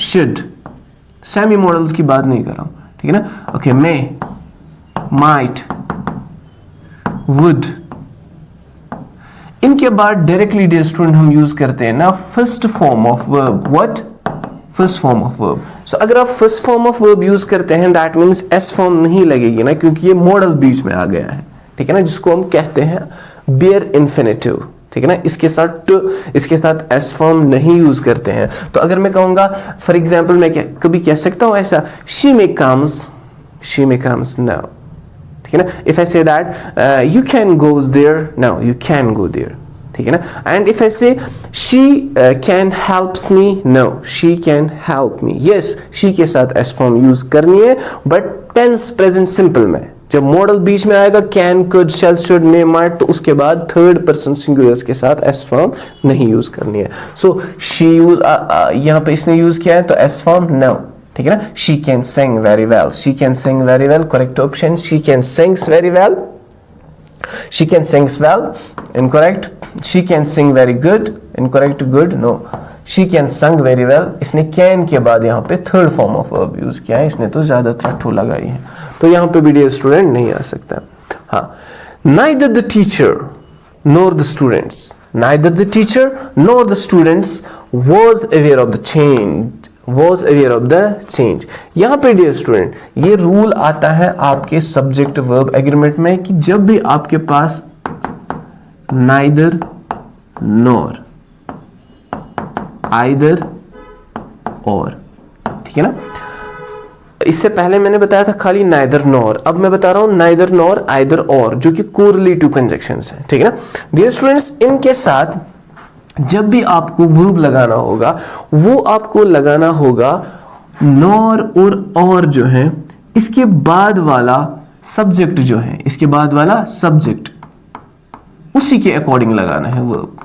should, semi modals की बात नहीं कर रहा हूं. ठीक है ना? Okay, may, might, would. इनके बाद डायरेक्टली डियर स्टूडेंट हम यूज करते हैं ना first form of verb. What? First form of verb. So अगर आप first form of verb use करते हैं दैट मींस एस फॉर्म नहीं लगेगी ना, क्योंकि ये मॉडल बीच में आ गया है. ठीक है ना? जिसको हम कहते हैं बेयर इन्फिनेटिव. ठीक है ना? इसके साथ एस फॉर्म नहीं यूज करते हैं. तो अगर मैं कहूंगा फॉर एग्जांपल, मैं कभी कह सकता हूं ऐसा, शी मे कम्स नाउ. ठीक है ना? If I say that you can goes there, now you can go there. ठीक है ना? And if I say she can helps me, no she can help me. Yes, she के साथ S form use करनी है, but tense present simple में जब model बीच में आएगा can, could, shall, should, may, might, तो उसके बाद थर्ड पर्सन सिंगुलर्स के साथ एस फॉर्म नहीं यूज करनी है. सो शी यूज, यहां पे इसने यूज किया है तो एस फॉर्म नो. ठीक है ना? She can sing very well. She can sing very well, correct option. She can sings very well. She can sings well, incorrect. She can sing very good, incorrect. Good, no. She can sung very well. इसने can के बाद यहाँ पे third form of verb use किया है. इसने तो ज्यादातर टू लगाई है, तो यहाँ पे भी डियर स्टूडेंट नहीं आ सकता. हाँ, neither the teacher nor the students was aware of the change. was aware of the change। यहाँ पे डियर स्टूडेंट ये रूल आता है आपके सब्जेक्ट वर्ब एग्रीमेंट में कि जब भी आपके पास neither nor, either or, ठीक है ना। इससे पहले मैंने बताया था खाली neither nor, अब मैं बता रहा हूं neither nor, either or, जो कि कोरिलेटिव कंजंक्शंस है, ठीक है ना। डियर स्टूडेंट्स इनके साथ जब भी आपको वर्ब लगाना होगा वो आपको लगाना होगा नॉर और जो है इसके बाद वाला सब्जेक्ट जो है, इसके बाद वाला सब्जेक्ट उसी के अकॉर्डिंग लगाना है वर्ब।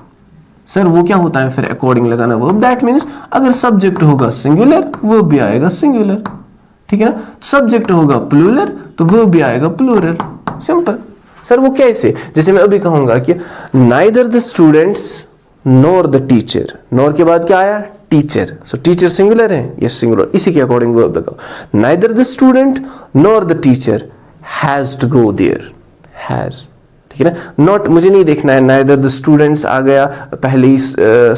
सर वो क्या होता है फिर अकॉर्डिंग लगाना वर्ब? दैट मीन्स अगर सब्जेक्ट होगा सिंगुलर वर्ब भी आएगा सिंगुलर, ठीक है ना। सब्जेक्ट होगा प्लूरल तो वर्ब भी आएगा प्लूरल, सिंपल। सर वो कैसे? जैसे मैं अभी कहूंगा कि neither the students nor the teacher, nor के बाद क्या आया? टीचर। सो टीचर सिंगुलर है, ये सिंगुलर, इसी के अकॉर्डिंग वर्ब लगाओ। Neither the student nor the teacher has to go there, has, ठीक है ना। नॉट मुझे नहीं देखना है नाइदर द स्टूडेंट्स आ गया, पहले ही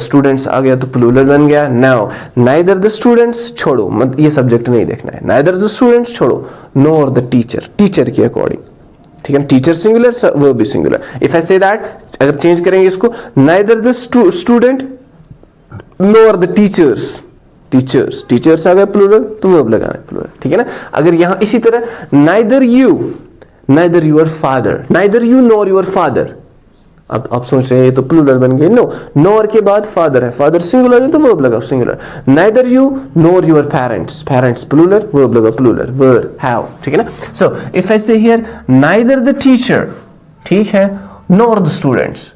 स्टूडेंट्स आ गया तो प्लूरल बन गया। नाउ नाइदर द स्टूडेंट्स छोड़ो, मत ये सब्जेक्ट नहीं देखना है। नाइदर द स्टूडेंट्स छोड़ो, नॉर द टीचर, टीचर के अकॉर्डिंग, ठीक है। टीचर सिंगुलर वर्ब भी singular. If I say that, अगर चेंज करेंगे इसको, neither the student nor the teachers, teachers, teachers आ गए प्लूरल तो वर्ब लगाना है प्लूरल, ठीक है ना। अगर यहां इसी तरह neither your father, neither you nor your father, अब आप सोच रहे हैं ये तो प्लूरल बन गए, नो, नॉर के बाद फादर है, फादर सिंगुलर है तो वर्ब लगाओ singular. Neither you nor your parents, parents plural, verb लगाओ प्लूरल, वर, हैव, ठीक है ना। सो इफ आई से हियर नाइदर द टीचर, ठीक है, nor the students,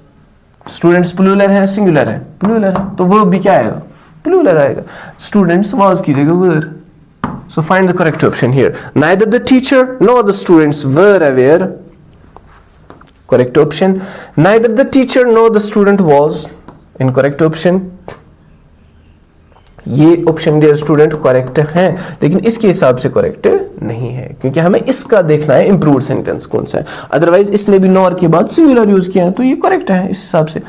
students plural है सिंगुलर है, प्लूरल है तो वर्ब भी क्या आएगा? प्लूरल आएगा। स्टूडेंट्स वाज की जगह वर। So find the correct option here. Neither the teacher nor the students were aware. Correct option. Neither the teacher nor the student was. Incorrect option. ये ऑप्शन डियर स्टूडेंट करेक्ट है, लेकिन इसके हिसाब से correct नहीं है क्योंकि हमें इसका देखना है इंप्रूव्ड सेंटेंस कौन सा है। अदरवाइज इसने भी नॉर के बाद सिंगुलर यूज किया है तो ये करेक्ट है इस हिसाब से।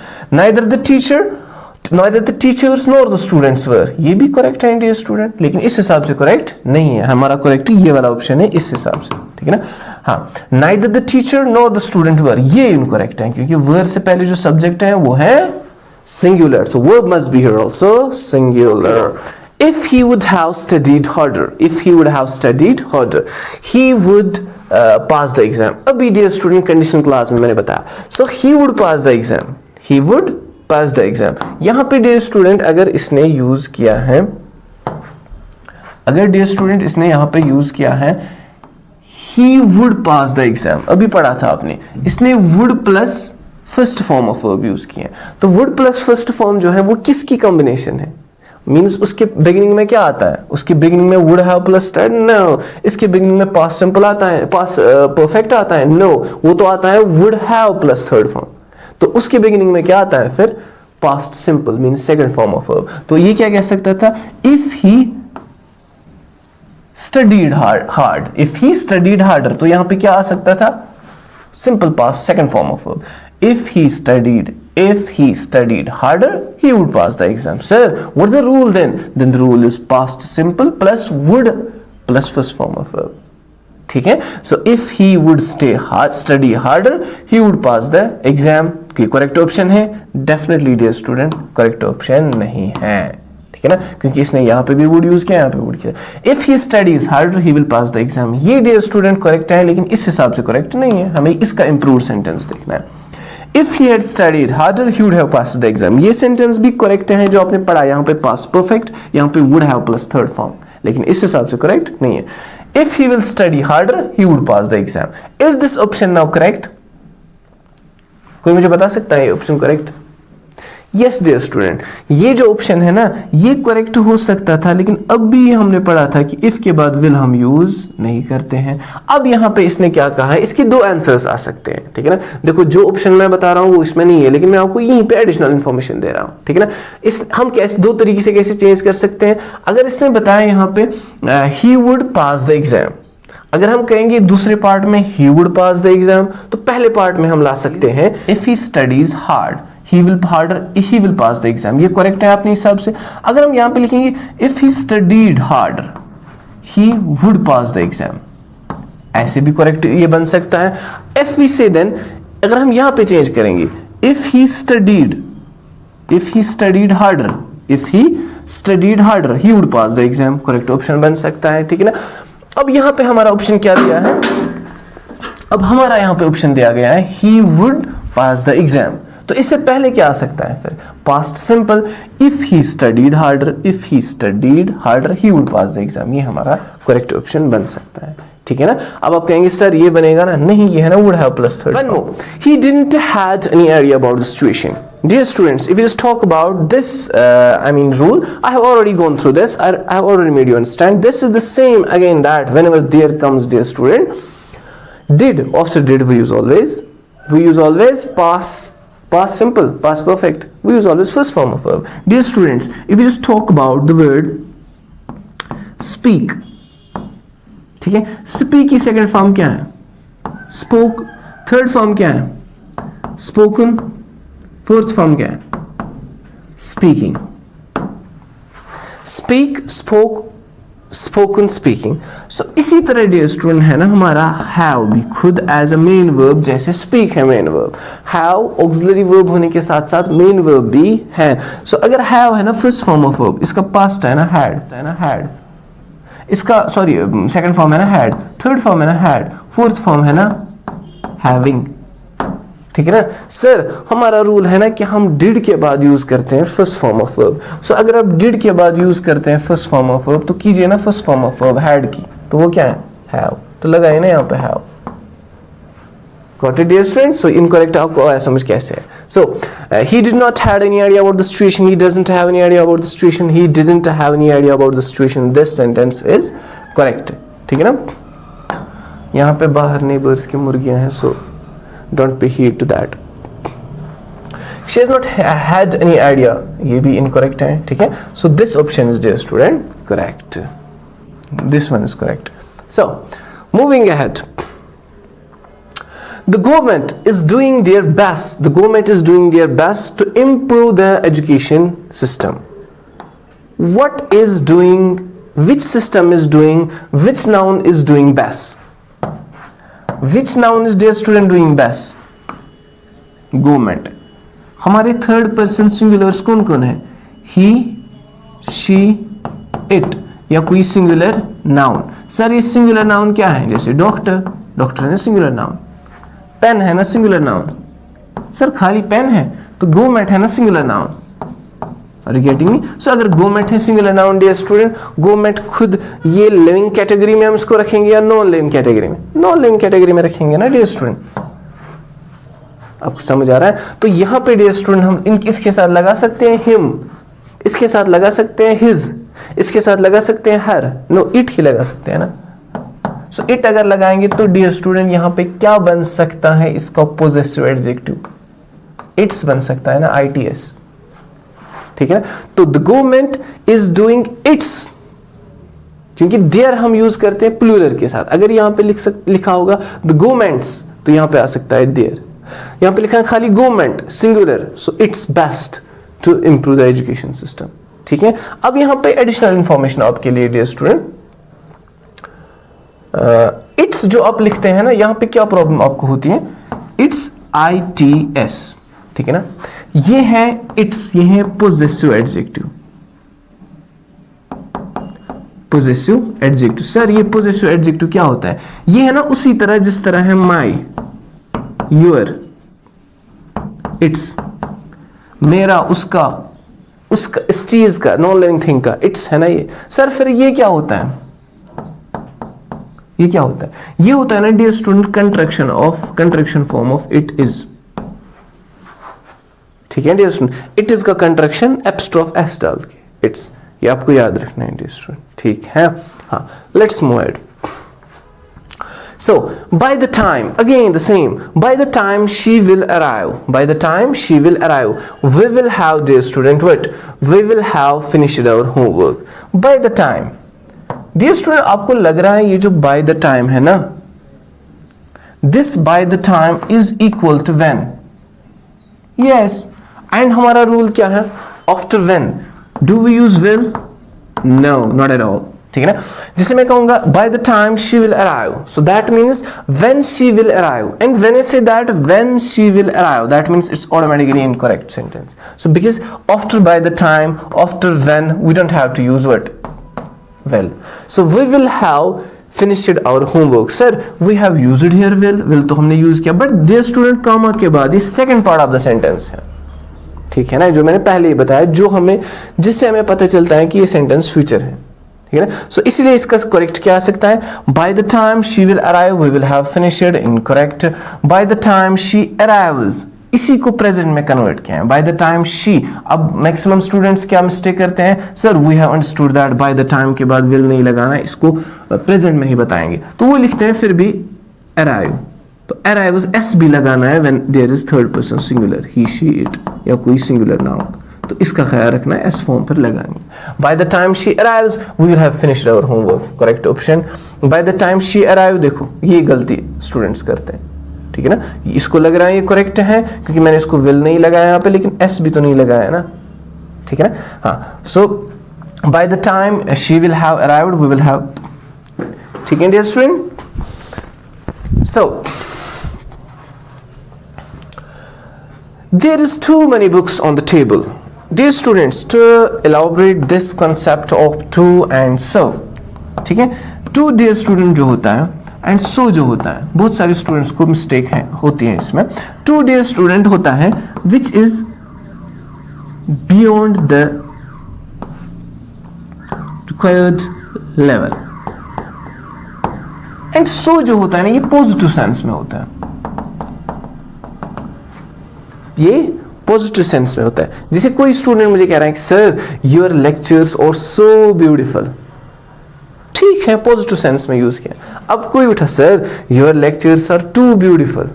Neither the teachers nor the students were, ये भी करेक्ट है डियर स्टूडेंट, लेकिन इस हिसाब से करेक्ट नहीं है। हमारा करेक्ट ये वाला ऑप्शन है इस हिसाब से, ठीक है ना। हाँ, neither the teacher nor the student were, ये इनकरेक्ट है क्योंकि were से पहले जो सब्जेक्ट है वो है singular, so verb must be here also singular. If he would have studied harder, if he would have studied harder, he would pass the exam. अभी डियर स्टूडेंट कंडीशन क्लास में मैंने बताया, so he would pass the exam, he would pass the exam। यहां पे dear student अगर इसने use किया है, अगर डियर स्टूडेंट इसने यहां पे यूज किया है he would pass the exam, अभी पढ़ा था आपने, इसने would plus first form of verb use किया है, तो would प्लस फर्स्ट फॉर्म जो है वो किसकी कॉम्बिनेशन है? मीन्स उसके बिगिनिंग में क्या आता है? उसके बिगिनिंग में would have plus start, no. इसके बिगिनिंग में पास्ट सिंपल आता है, पास्ट परफेक्ट आता है, नो। वो तो आता है would have plus third form, तो उसके बिगिनिंग में क्या आता है फिर? Past simple mean second form of verb. तो ये क्या कह सकता था? If he studied hard, if he studied harder, तो यहां पे क्या आ सकता था? Simple past second form of verb. if he studied harder, he would pass the exam. Sir, what's the rule then? Then the rule is past simple plus would plus first form of verb. ठीक है। So if he would study harder he would pass the exam. Correct option है? Definitely dear student correct option नहीं है, ठीक है ना, क्योंकि इसने यहाँ पे भी वुड यूज किया, यहाँ पे वुड किया। If he studies harder he will pass the exam, ये डियर स्टूडेंट करेक्ट है, लेकिन इस हिसाब से करेक्ट नहीं है, हमें इसका इंप्रूव्ड सेंटेंस देखना है। If he had studied harder he would have passed the exam, ये सेंटेंस भी करेक्ट है जो आपने पढ़ा, यहाँ पे पास्ट परफेक्ट, यहाँ पे would have plus third form, लेकिन इस हिसाब से करेक्ट नहीं है। If he will study harder, he would pass the exam. Is this option now correct? कोई मुझे बता सकता है ये option correct? Yes dear student, ये जो ऑप्शन है ना ये करेक्ट हो सकता था, लेकिन अब भी हमने पढ़ा था कि if के बाद will हम यूज नहीं करते हैं। अब यहाँ पे इसने क्या कहा है, इसके दो आंसर्स आ सकते हैं, ठीक है ना। देखो जो ऑप्शन मैं बता रहा हूँ वो इसमें नहीं है, लेकिन मैं आपको यहीं पे एडिशनल इन्फॉर्मेशन दे रहा हूँ, ठीक है ना। इस हम कैसे दो तरीके से कैसे चेंज कर सकते हैं? अगर इसने बताया यहाँ पे he would pass the exam, अगर हम कहेंगे दूसरे पार्ट में he would pass the exam, तो पहले पार्ट में हम ला सकते हैं if he studies hard he will pass the exam, ये करेक्ट है अपने हिसाब से। अगर हम यहाँ पे लिखेंगे if he studied harder he would pass the exam, ऐसे भी करेक्ट ये बन सकता है। if we say then, अगर हम यहाँ पे चेंज करेंगे if he studied harder he would pass the exam, correct option बन सकता है, ठीक है ना। अब यहाँ पे हमारा ऑप्शन क्या दिया है, अब हमारा यहाँ पे ऑप्शन दिया गया है he would pass the exam, तो इससे पहले क्या आ सकता है फिर, past simple, if he studied harder he would pass the exam, ये हमारा करेक्ट ऑप्शन बन सकता है, ठीक है ना। अब आप कहेंगे सर ये बनेगा ना, नहीं ये है ना would have plus third form. He didn't had any idea about the situation. Dear students, if you just talk about this rule, I have already gone through this, I have already made you understand. This is the same again, that whenever there comes dear student, did, after did we use always past simple, past perfect, we use always first form of verb. Dear students, if you just talk about the word speak, ठीक है, speak की second form क्या है, spoke, third form क्या है, spoken, fourth form क्या है, speaking, speak, spoke, spoken, speaking. So इसी तरह डियर स्टूडेंट है ना हमारा have भी खुद as a main verb, जैसे speak है main verb, have auxiliary verb होने के साथ साथ main verb भी है। So अगर have है ना first form of verb, इसका past है ना had, इसका सेकंड फॉर्म है ना had, थर्ड फॉर्म है ना had, फोर्थ फॉर्म है ना having, ठीक है ना। सर हमारा रूल है ना कि हम did के बाद यूज करते हैं first form of verb. So अगर आप did के बाद यूज करते हैं फर्स्ट फॉर्म ऑफ वर्ब, तो कीजिए ना first form of verb had की, तो वो क्या है have, तो लगाइए ना यहाँ पे have। Got it dear students? So incorrect आपको आया समझ कैसे है। So he did not had any idea about the situation, he doesn't have any idea about the situation, he didn't have any idea about the situation, this sentence is correct, ठीक है ना। यहाँ पे बाहर नेबर्स की मुर्गियां हैं, so don't pay heed to that. She has not had any idea, ये भी incorrect है, ठीक है। So this option is dear student correct, this one is correct. So moving ahead, the government is doing their best to improve the education system. What is doing, which system is doing, which noun is doing best? Which noun is dear student doing best? Government. हमारे third person singulars कौन कौन है, he, she, it, या कोई singular noun. Sir ये singular noun क्या है, जैसे डॉक्टर है ना सिंगुलर नाउन, पेन है ना सिंगुलर नाउन। सर खाली पेन है तो गवर्नमेंट है ना singular noun. Are you getting me? So अगर गवर्नमेंट है singular noun dear student, government खुद ये लिविंग कैटेगरी में हम इसको रखेंगे या नॉन लिविंग कैटेगरी में? नॉन लिविंग कैटेगरी में रखेंगे ना डियर स्टूडेंट, आपको समझ आ रहा है? तो यहाँ पे डियर स्टूडेंट हम इसके साथ लगा सकते हैं हिम, इसके साथ लगा सकते हैं हिज, इसके साथ लगा सकते हैं हर, नो इट ही लगा सकते हैं ना। सो इट अगर लगाएंगे तो डियर स्टूडेंट यहाँ पे क्या बन सकता है, इसका पोजेसिव एडजेक्टिव इट्स बन सकता है ना, ITS, ठीक है ना। तो the government is doing it's, क्योंकि देयर हम यूज करते हैं प्लूरल के साथ। अगर यहाँ पे लिखा होगा द गवर्नमेंट्स तो यहाँ पे आ सकता है देयर, यहाँ पे लिखा है खाली government singular, so it's best to improve the education system, ठीक है। अब यहाँ पे एडिशनल इंफॉर्मेशन आपके लिए डियर स्टूडेंट, इट्स जो आप लिखते हैं ना, यहाँ पे क्या प्रॉब्लम आपको होती है, इट्स ITS, ठीक है ना। ये है इट्स, ये है possessive adjective, possessive adjective. Sir ये पोजेसिव एडजेक्टिव क्या होता है? ये है ना उसी तरह जिस तरह है माई, योर, इट्स, मेरा, उसका, इस चीज का, नॉन लिविंग थिंग का इट्स है ना ये। सर फिर ये क्या होता है, ये क्या होता है? ये होता है ना dear student contraction form of it is, ठीक है डियर स्टूडेंट। इट इज का कंट्रैक्शन एप्स्ट्रॉफ एस डाल के इट्स, ये आपको याद रखना है डियर स्टूडेंट, ठीक है। हाँ, let's move ahead. So, by the time, again the same, by the time she will arrive, we will have, dear student, what? We will have finished our homework. By the time, dear student, आपको लग रहा है ये जो by the time है ना, this by the time is equal to when? Yes. And हमारा rule क्या है, after when do we use will, no not at all, ठीक है ना। जैसे मैं कहूंगा by the time she will arrive, so that means when she will arrive, and when I say that when she will arrive, that means it's automatically incorrect sentence. So because after by the time, after when, we don't have to use what, will. So we will have finished our homework. Sir, we have used here will तो हमने use किया, but dear student comma के बाद ये second part of the sentence है, ठीक है ना, जो मैंने पहले ही बताया, जो हमें, जिससे हमें पता चलता है कि ये सेंटेंस फ्यूचर है, ठीक है ना. सो इसलिए इसका करेक्ट क्या आ सकता है, by the time she will arrive we will have finished, incorrect. By the time she arrives, इसी को प्रेजेंट में कन्वर्ट किया है, बाय द टाइम शी. अब मैक्सिमम स्टूडेंट्स क्या मिस्टेक करते हैं, sir we have understood that by the time के बाद विल नहीं लगाना, इसको प्रेजेंट में ही बताएंगे, तो वो लिखते हैं फिर भी अराइव, तो अराइव्स एस भी लगाना है when there is third person singular, he she it या कोई सिंगुलर नाउन, तो इसका ख्याल रखना है, एस फॉर्म पर लगानी. By the time she arrives we will have finished our homework, correct option. By the time she arrive, देखो ये गलती स्टूडेंट्स करते हैं, ठीक है ना, इसको लग रहा है ये करेक्ट है क्योंकि मैंने इसको विल नहीं लगाया यहाँ पे, लेकिन एस भी तो नहीं लगाया ना, ठीक है ना. हाँ, so by the time she will have arrived we will have, ठीक है dear student. So there is too many books on the table. Dear students, to elaborate this concept of to and so, ठीक है, to dear student जो होता है and so जो होता है, बहुत सारे स्टूडेंट्स को मिस्टेक है होती है इसमें. to dear student होता है which is beyond the required level, and so जो होता है ना, ये पॉजिटिव सेंस में होता है, ये पॉजिटिव सेंस में होता है. जैसे कोई स्टूडेंट मुझे कह रहा है कि sir your lectures are so beautiful, ठीक है, पॉजिटिव सेंस में यूज किया. अब कोई उठा, sir your lectures are too beautiful,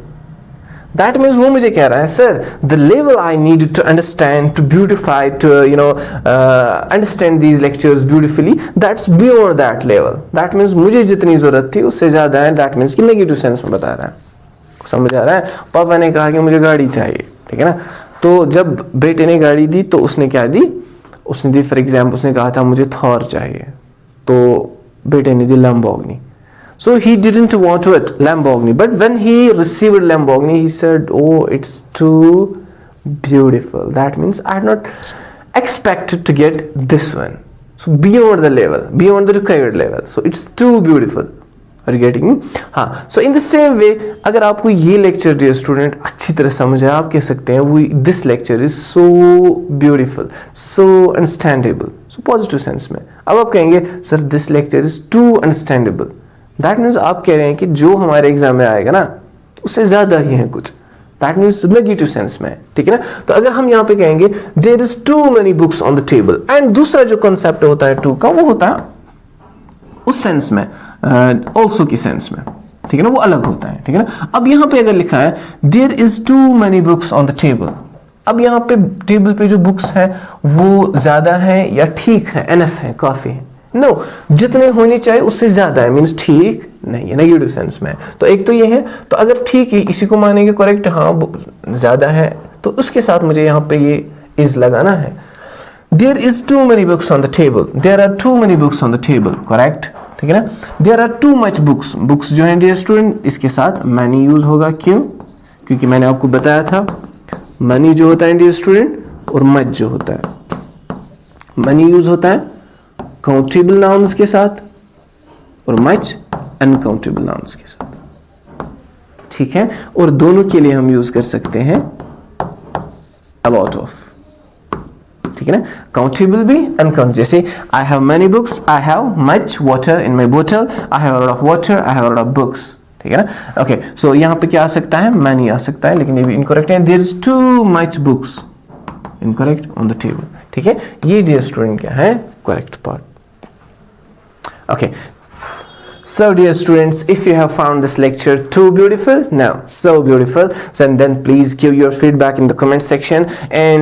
that means वो मुझे कह रहा है sir the level I need to understand to beautify to you know understand these lectures beautifully, that's beyond that level, that means मुझे जितनी जरूरत थी उससे ज्यादा है, दैट मीन्स कि नेगेटिव सेंस में बता रहा है. समझ आ रहा है. पापा ने कहा कि मुझे गाड़ी चाहिए, ठीक है ना, तो जब बेटे ने गाड़ी दी तो उसने क्या दी, उसने दी फॉर एग्जाम्पल, उसने कहा था मुझे थॉर चाहिए, तो बेटे ने दी Lamborghini. So he didn't want it, Lamborghini, but when he received Lamborghini, he said, "Oh, it's too beautiful." That means I had not expected to get this one. So beyond the level, beyond the required level. So it's too beautiful. Are you getting me? हाँ. So in the same way, अगर आपको ये lecture, dear student, अच्छी तरह समझ आए, आप कह सकते हैं this lecture is so beautiful, so understandable. So positive sense में. अब आप कहेंगे, sir, this lecture is too understandable. That means आप कह रहे हैं कि जो हमारे एग्जाम में आएगा ना उससे ज्यादा ही है कुछ, दैट मीन्स नेगेटिव सेंस में, ठीक है ना. तो अगर हम यहाँ पे कहेंगे there is too many books on the table, and दूसरा जो कॉन्सेप्ट होता है टू का, वो होता है उस सेंस में, ऑल्सो की सेंस में, ठीक है ना, वो अलग होता है, ठीक है ना. अब यहाँ पे अगर लिखा है there is too many books on the table, अब यहाँ पे टेबल पे जो बुक्स हैं वो ज्यादा है या ठीक है, एनफ है, काफी है, नो जितने होनी चाहिए उससे ज्यादा है, मीन्स ठीक नहीं है, नेगेटिव सेंस में. तो एक तो ये है, तो अगर ठीक है इसी को मानेंगे करेक्ट, हाँ ज्यादा है, तो उसके साथ मुझे यहाँ पे ये इज लगाना है. There is too many books on the table, there are too many books on the table, correct, ठीक है ना. There are too much books, books जो है डियर स्टूडेंट इसके साथ मैनी यूज होगा, क्यों, क्योंकि मैंने आपको बताया था मनी जो होता है डियर स्टूडेंट और मच जो होता है, मनी यूज होता है काउंटेबल नाउन्स के साथ और मच अनकाउंटेबल नाउन्स के साथ, ठीक है, और दोनों के लिए हम यूज कर सकते हैं a lot of, ठीक है ना, काउंटेबल भी अनकाउंटेबल. जैसे I have many books, I have much water in my बोतल, I have lot of water, I have lot of books, ठीक है ना. ओके, सो यहाँ पे क्या आ सकता है, मैनी आ सकता है, लेकिन ये भी इनकरेक्ट है. There is too much books, incorrect, on the table, ठीक है. ये डियर स्टूडेंट क्या है, correct part. Okay, so dear students, if you have found this lecture too beautiful, no, so beautiful, then please give your feedback in the comment section, and